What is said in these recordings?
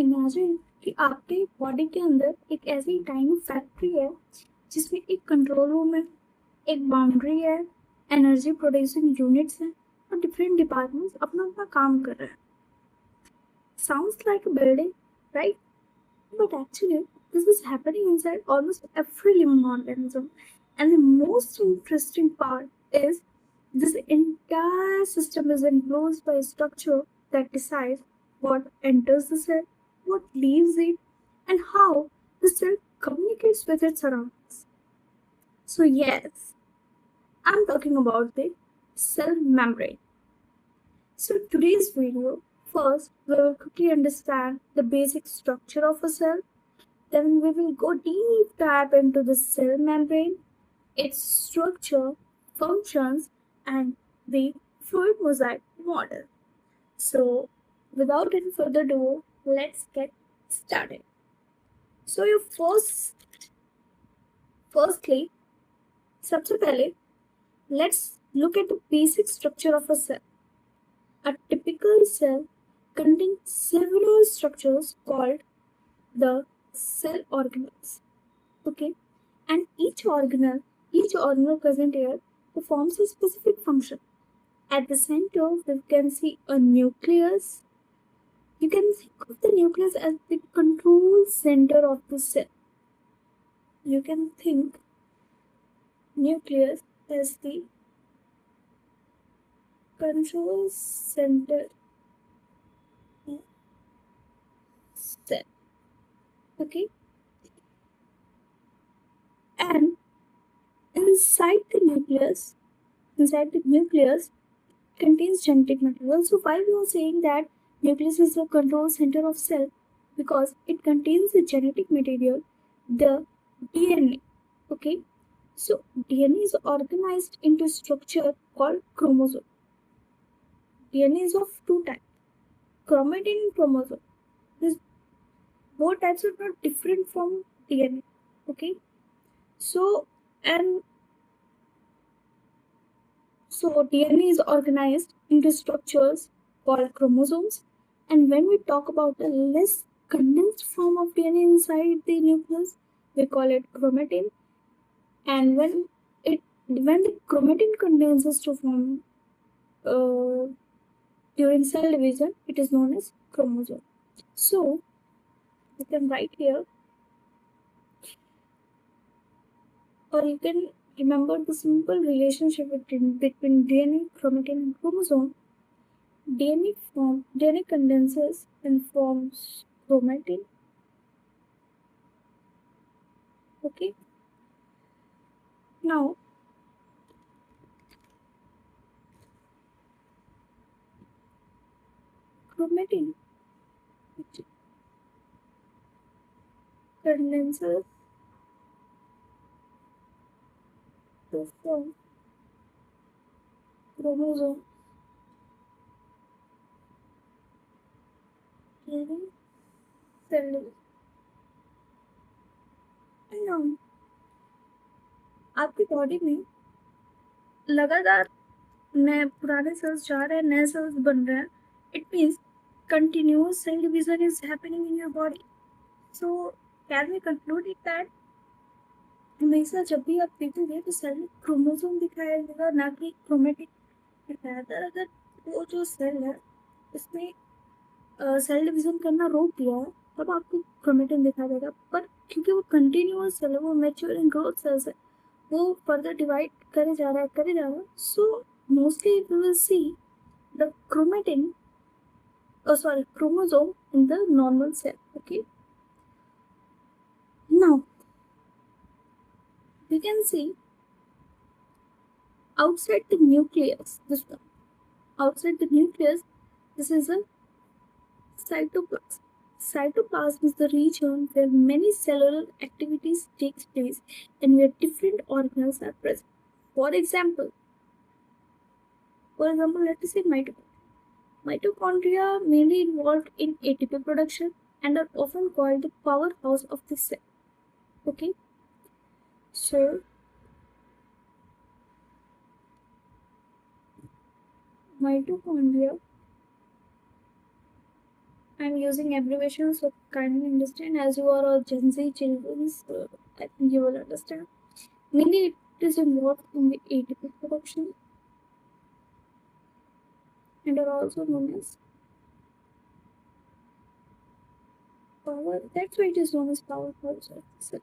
Imagine कि आपके body के अंदर एक ऐसी टाइनी फैक्ट्री है जिसमें एक कंट्रोल रूम है, एक बाउंड्री है, एनर्जी प्रोड्यूसिंग यूनिट्स हैं और डिफरेंट डिपार्टमेंट्स अपना अपना काम कर रहे हैं. Sounds like a building, right? But actually, this is happening inside almost every living organism. And the most interesting part is this entire system is enclosed by a structure that decides what enters the cell, what leaves it, and how the cell communicates with its surroundings. So, yes, I'm talking about the cell membrane. So, today's video, first we will quickly understand the basic structure of a cell. Then we will go deep dive into the cell membrane, its structure, functions, and the fluid mosaic model. So, without any further ado, let's get started. So, firstly, सबसे पहले, let's look at the basic structure of a cell. A typical cell contains several structures called the cell organelles. Okay, and each organelle present here performs a specific function. At the center, we can see a nucleus. You can think of the nucleus as the control center of the cell. You can think nucleus as the control center of cell. Okay, and inside the nucleus, contains genetic material. So why we are saying that nucleus is the control center of cell? Because it contains the genetic material, the DNA. Okay, so DNA is organized into structure called chromosome. DNA is of two types, chromatin and chromosome. These both types are not different from DNA. Okay, so DNA is organized into structures called chromosomes. And when we talk about a less condensed form of DNA inside the nucleus, we call it chromatin. And when the chromatin condenses to form during cell division, it is known as chromosome. So you can write here, or you can remember the simple relationship between DNA, chromatin, and chromosome. DNA condenses and forms chromatin. Okay. Now, chromatin condenses to form chromosome during cell division. And now, आपकी body में लगातार नए पुराने sales जा रहे हैं, नए sales बन रहे हैं. It means continuous cell division is happening in your body. So, can we conclude it that हमेशा जब भी आप देखोगे तो सेल में क्रोमोसोम दिखाया जाएगा, ना कि क्रोमेटिन दिखाया जाएगा. अगर वो जो सेल है उसमें सेल डिवीजन करना रोक दिया है तब आपको क्रोमेटिन दिखाया जाएगा. पर क्योंकि वो कंटिन्यूअस सेल है, वो मैच्योर एंड ग्रोथ सेल्स है, वो फर्दर डिवाइड करे जा रहा है. So mostly we will see the chromosome in the normal cell. Okay, now we can see outside the nucleus, this is a cytoplasm. Cytoplasm is the region where many cellular activities takes place and where different organelles are present. For example, let us say mitochondria. Mitochondria mainly involved in ATP production and are often called the powerhouse of the cell. Okay, so mitochondria I'm using abbreviations, so kindly understand. As you are all Gen Z children, so I think you will understand. Mainly, it is involved in the ATP production and are also known as power. That's why it is known as power pulsar. So,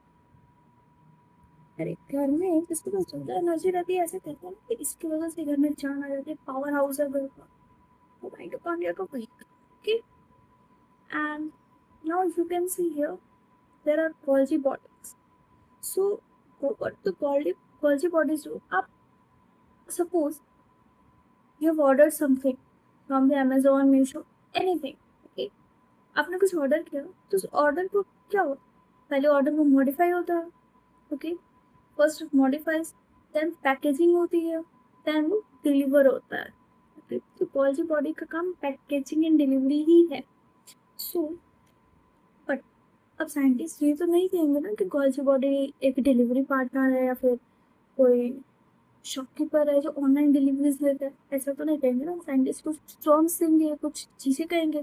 अरे घर में जिसके पास ज्यादा energy रहती है ऐसे कहते हैं कि इसकी वजह से घर में जान आ जाती है, पावर हाउस है घर का, वो माइटोकॉन्ड्रिया को वही okay. And now you can see here there are Golgi bodies. So what the Golgi bodies do? Up, suppose you have ordered something from the Amazon, Meesho, anything. Okay, आपने कुछ order किया तो उस order को क्या होता है, पहले ऑर्डर को मॉडिफाई होता है. Okay, first modifies, then packaging होती है, देन वो डिलीवर होता है. ओके, तो Golgi बॉडी का काम पैकेजिंग एंड डिलीवरी ही है. सो बट अब साइंटिस्ट ये तो नहीं कहेंगे ना कि Golgi बॉडी एक डिलीवरी पार्टनर है या फिर कोई शॉपकीपर है जो ऑनलाइन डिलीवरीज देता है. ऐसा तो नहीं कहेंगे ना. साइंटिस्ट कुछ टर्म्स देंगे, कुछ चीजें कहेंगे.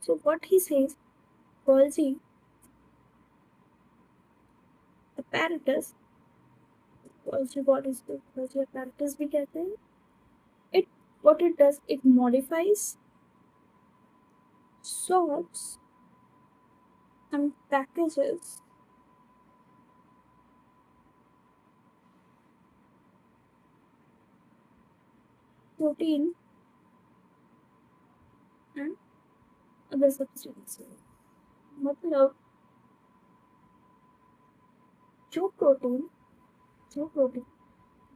So what he says, Golgi apparatus, Golgi bodies को Golgi apparatus भी कहते हैं. It what it does, it modifies, sorts and packages protein and other substances. मतलब जो प्रोटीन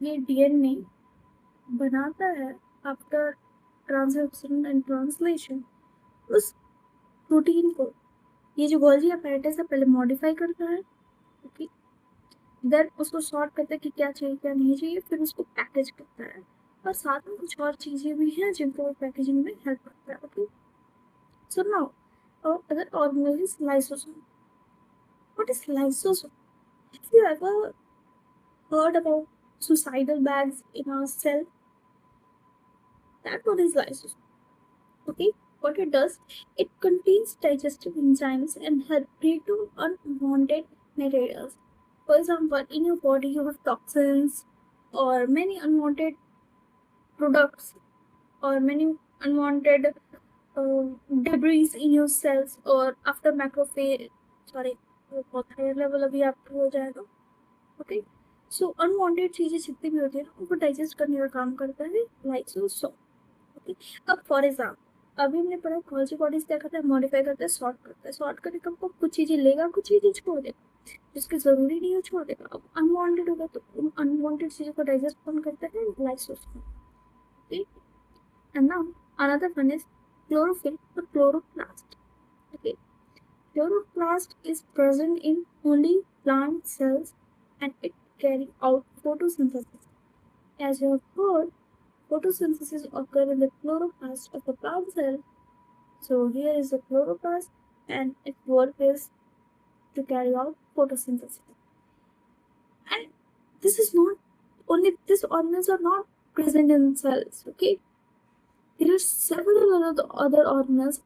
ये डीएनए बनाता है आफ्टर ट्रांसक्रिप्शन एंड ट्रांसलेशन, उस प्रोटीन को ये जो Golgi apparatus है पहले मॉडिफाई करता है. ओके, देन उसको सॉर्ट करता है कि क्या चाहिए क्या नहीं चाहिए, फिर उसको पैकेज करता है. और साथ में कुछ और चीज़ें भी हैं जिनको वो पैकेजिंग में हेल्प करता है. Okay, so now other organelle is lysosome. What is lysosome? Have you ever heard about suicidal bags in our cell? That one is lysosome. Okay, what it does, it contains digestive enzymes and help break down unwanted materials. For example, in your body you have toxins or many unwanted products or many unwanted debris in your cells or after macrophage. Sorry, बहुत higher level अभी आपको हो जाएगा. Okay, सो unwanted चीजें जितनी भी होती है ना उनको डाइजेस्ट करने का काम करता है लाइसोसोम. ओके, अब फॉर एग्जाम्पल अभी हमने पढ़ा Golgi बॉडीज क्या करता है, मॉडिफाई करता है, सॉर्ट करता है. सॉर्ट करने का कुछ चीजें लेगा, कुछ चीजें छोड़ देगा, जिसकी जरूरी नहीं है छोड़ देगा. अब अनवांटेड होगा तो उन अनवांटेड चीजों को डाइजेस्ट कौन करता है, lysosome. Okay, and now another one is chlorophyll और chloroplast. Okay, chloroplast is present in only plant cells and it carry out photosynthesis. As you have heard, photosynthesis occurs in the chloroplast of the plant cell. So here is the chloroplast and its work is to carry out photosynthesis. And this is not only, these organelles are not present in cells, okay? There are several other organelles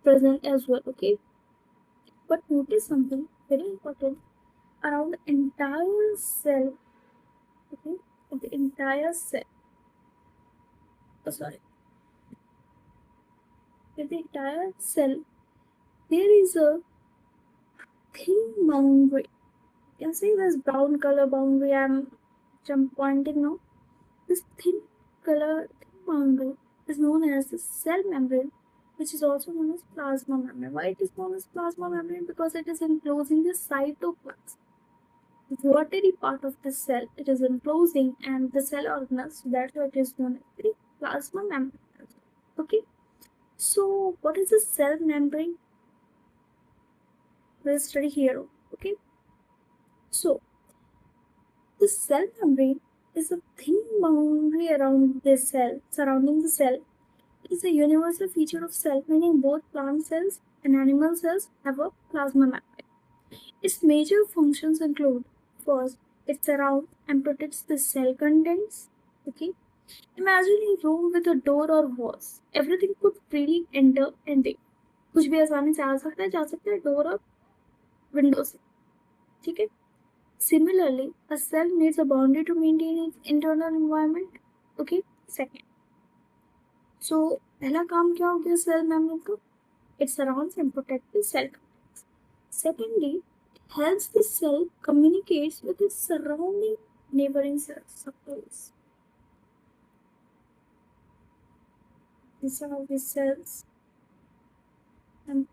present as well, okay? But notice something very important around the entire cell, okay? Of the entire cell. Oh, sorry. In the entire cell, there is a thin boundary. You can see this brown color boundary I'm pointing now. This thin boundary is known as the cell membrane, which is also known as plasma membrane. Why it is known as plasma membrane? Because it is enclosing the cytoplasm, the watery part of the cell. It is enclosing and the cell organelles, so that's why it is known as the plasma membrane. Okay, so what is the cell membrane? We'll study here. Okay, so the cell membrane is a thin boundary around the cell, surrounding the cell. It is a universal feature of cell, meaning both plant cells and animal cells have a plasma membrane. Its major functions include, first, it surrounds and protects the cell contents. Okay, imagine a room with a door or walls. Everything could freely enter and leave. कुछ भी आसानी से आ सकता है, जा सकता है door और विंडो से, ठीक है। Similarly, a cell needs a boundary to maintain its internal environment. Okay, second. So, पहला काम क्या हो गया सेल मेम्ब्रेन का? It surrounds and protects the cell contents. Secondly, it helps the cell communicates with its surrounding neighboring cells. Suppose these are the cells, and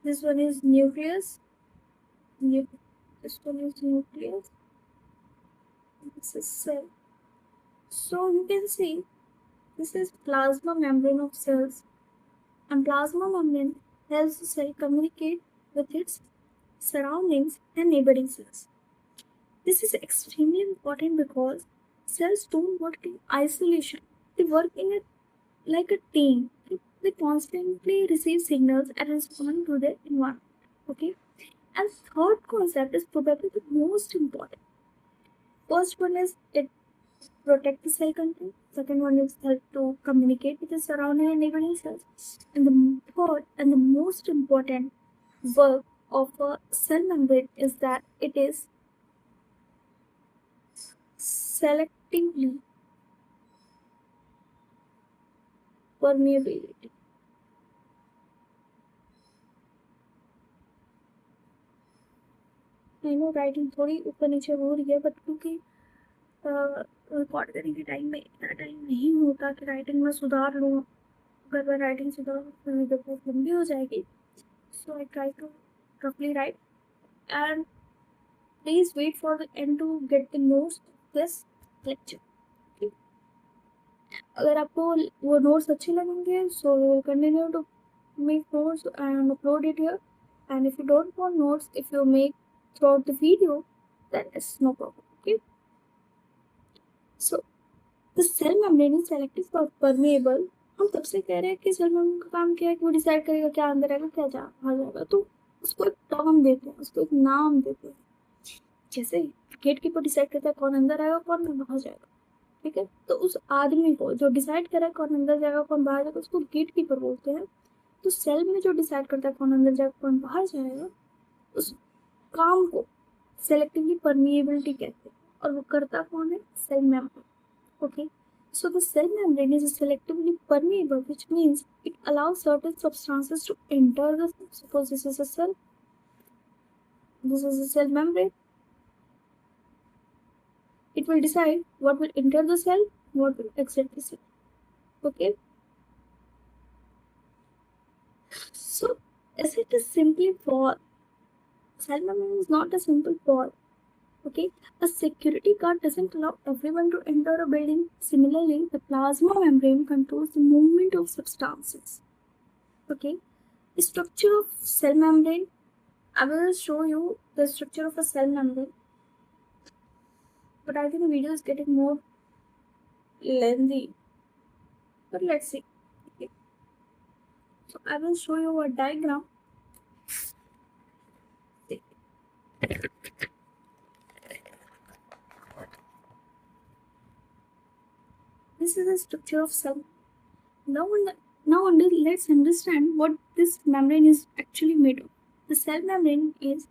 this one is nucleus. This one is nucleus. This is cell. So you can see this is plasma membrane of cells, and plasma membrane helps the cell communicate with its surroundings and neighboring cells. This is extremely important because cells don't work in isolation. They work in a like a team. They constantly receive signals and respond to their environment. Okay. And third concept is probably the most important. First one is it protect the cell content. Second one is help to communicate with the surrounding and neighboring cells. And the third and the most important work of a cell membrane is that it is selectively permeability. I know writing थोड़ी ऊपर नीचे हो रही है, but क्योंकि record करने के time में इतना टाइम नहीं होता कि राइटिंग में सुधार लूँ। अगर मैं राइटिंग सुधार तो वीडियो बहुत लंबी हो जाएगी। सो आई ट्राई टू रफली write and please wait for the end to get the notes this lecture. अगर आपको वो नोट्स अच्छे लगेंगे so we will continue to make notes and upload it here, and if you don't want notes, if you make throughout the video, then it's no problem. Okay, so the cell membrane is selective or permeable. हम तब से कह रहे हैं कि cell membrane का काम क्या है कि वो डिसाइड करेगा क्या अंदर आएगा क्या बाहर जाएगा, तो उसको एक टर्म देते हैं, उसको एक नाम देते हैं। जैसे गेट कीपर डिसाइड करता है कौन अंदर आएगा कौन बाहर जाएगा, ठीक है। तो उस आदमी को जो डिसाइड करे कौन अंदर जाएगा कौन बाहर जाएगा उसको गेट कीपर बोलते हैं। तो सेल में जो डिसाइड करता है कौन अंदर जाएगा कौन बाहर जाएगा उस काम को सेलेक्टिवली परमिएबिलिटी कहते हैं, और वो करता कौन है? Cell membrane. Okay, so the cell membrane is selectively permeable, which means it allows certain substances to enter the cell. Suppose this is a cell, this is a cell membrane. It will decide what will enter the cell, what will exit the cell. Okay, so is it a simply ball? Cell membrane is not a simple ball. Okay, a security guard doesn't allow everyone to enter a building. Similarly, the plasma membrane controls the movement of substances. Okay, the structure of cell membrane. I will show you the structure of a cell membrane, but I think the video is getting more lengthy. But let's see. Okay, so I will show you a diagram. This is the structure of cell. Now let's understand what this membrane is actually made of. The cell membrane is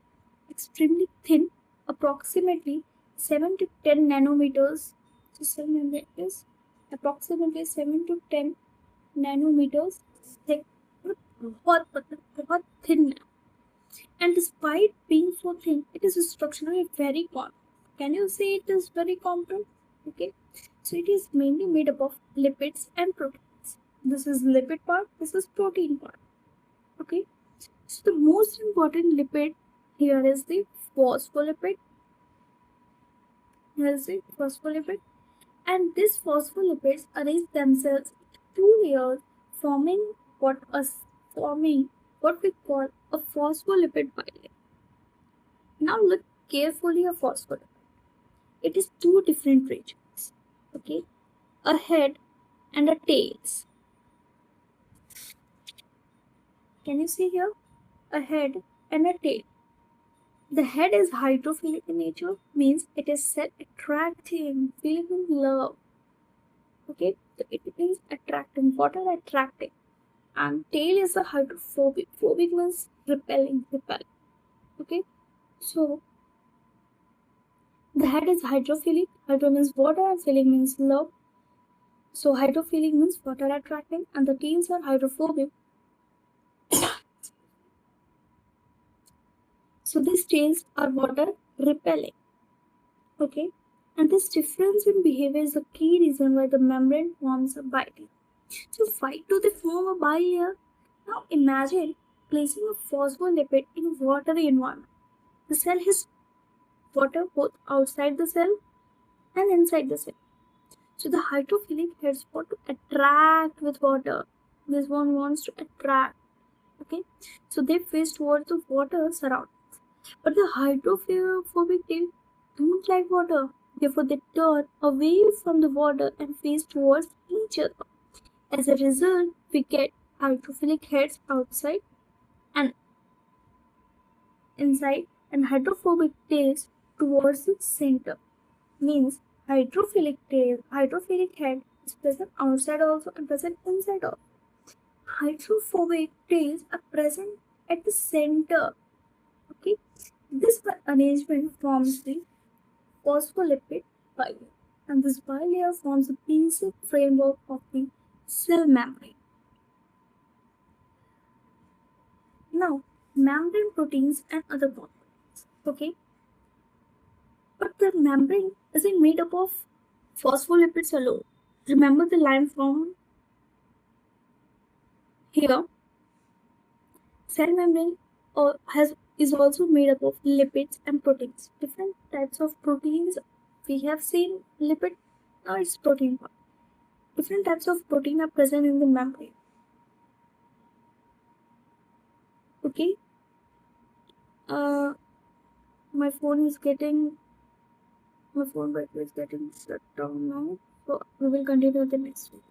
extremely thin, approximately 7 to 10 nanometers. So cell membrane is approximately 7 to 10 nanometers thick. बहुत thin. And despite being so thin, it is structurally very complex. Can you see it is very complex? Okay, so it is mainly made up of lipids and proteins. This is lipid part, this is protein part. Okay, so the most important lipid here is the phospholipid. Here is the phospholipid, and these phospholipids arrange themselves in two layers, forming what we call a phospholipid bilayer. Now look carefully at phospholipid. It is two different regions. Okay, a head and a tails. Can you see here? A head and a tail. The head is hydrophilic in nature, means it is self-attracting, feeling love. Okay, so it means attracting. What are attracting? and tail is a hydrophobic. Phobic means repelling, repel. Okay, so the head is hydrophilic. Hydro means water and philic means love. So hydrophilic means water attracting, and the tails are hydrophobic. So these tails are water repelling. Okay, and this difference in behavior is the key reason why the membrane forms a bilayer. So why do they form a bilayer? Now imagine placing a phospholipid in a watery environment. The cell has water both outside the cell and inside the cell. So the hydrophilic heads want to attract with water. This one wants to attract. Okay, so they face towards the water surroundings. But the hydrophobic tail don't like water. Therefore, they turn away from the water and face towards each other. As a result, we get hydrophilic heads outside and inside, and hydrophobic tails towards the center. Means hydrophilic head is present outside also and present inside also. Hydrophobic tails are present at the center. Okay, this arrangement forms the phospholipid bilayer, and this bilayer forms the basic framework of the cell membrane. Now, membrane proteins and other components. Okay, but the membrane isn't made up of phospholipids alone. Remember the line from here. Cell membrane is also made up of lipids and proteins. Different types of proteins. We have seen lipid. Now it's protein part. Different types of protein are present in the membrane. Okay. My phone battery is getting shut down now. So we will continue the next week.